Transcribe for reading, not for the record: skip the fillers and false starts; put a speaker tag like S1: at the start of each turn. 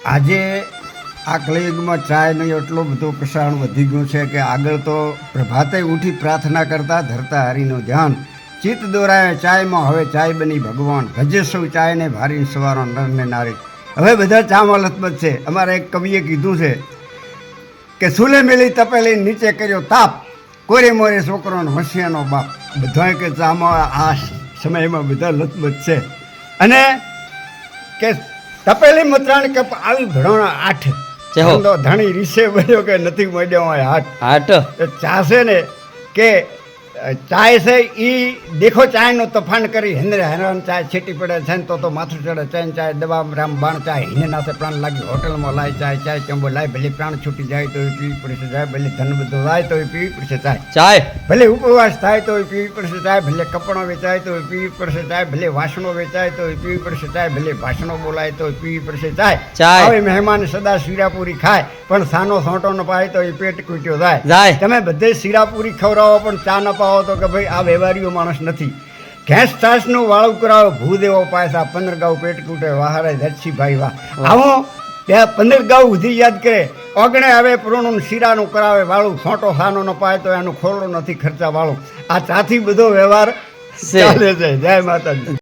S1: આજે આ કળિયુગમાં ચાયનો એટલો બધો પ્રસારણ વધી ગયું છે કે આગળ તો પ્રભાતે ઉઠી પ્રાર્થના કરતા ધરતા હરિનું ધ્યાન, ચિત્ત દોરાય ચાયમાં હવે ચાય બની ભગવાન, ભજે સૌ ચાયને ભારીને સવારો નરને નારી. હવે બધા ચામાં લથબથ છે. અમારા એક કવિએ કીધું છે કે સુલે મેલી તપેલી નીચે કર્યો તાપ, કોરે મોરે છોકરોનો હોશિયાનો બાપ. બધા કે ચામાં આ સમયમાં બધા લથબથ છે. અને કે તપેલી મતરાણ કે આવી ભણોણા આઠ ધણી રીસે બન્યો કે નથી મળ્યો હોય હાટ. ચા છે ને કે ચાય છે એ દેખો ચાયનો તોફાન કરી હેન્દ્રે હેરાન ચાય છેટી પડે છે ને તો માથું ચડે ચેન ચાય દવા રામ બાણ ચાય હિને નાસે પ્રાણ લાગી હોટલમાં લાય ચાય ચાય ચંબો લાય ભલે પ્રાણ છૂટી જાય તો એ પીવી પડશે ચાય, ભલે ધન બધું લાય તો એ પીવી પડશે ચાય, ભલે ઉપવાસ થાય તો એ પીવી પડશે ચાય, ભલે કપડો વેચાય તો એ પીવી પડશે ચાય, ભલે વાસણો વેચાય તો એ પીવી પડશે ચાય, ભલે ભાષણો બોલાય તો એ પીવી પડશે ચાય. હવે મહેમાન સદા શીરાપુરી ખાય પણ સાનો સોંટો ન પાય તો એ પેટ કૂટ્યો જાય. તમે બધે શીરાપુરી ખવડાવો પણ ચા ન પાવો તો કે ભાઈ આ વ્યવહારીઓ માણસ નથી. ઘેંસ છાસનું વાળું કરાવો ભૂદેવો પાયસા, 15 ગાઉ પેટ કૂટે વાહારે ધરછી ભાઈ વાહ. આવો 15 ગાઉ સુધી યાદ કરે ઓગણે આવે પૂર્ણનું શીરાનું કરાવે વાળું, સોંટો સાનો ન પાય તો એનું ખોરડો નથી ખર્ચા વાળું. આ ચાથી બધો વ્યવહાર ચાલે છે. જય માતાજી.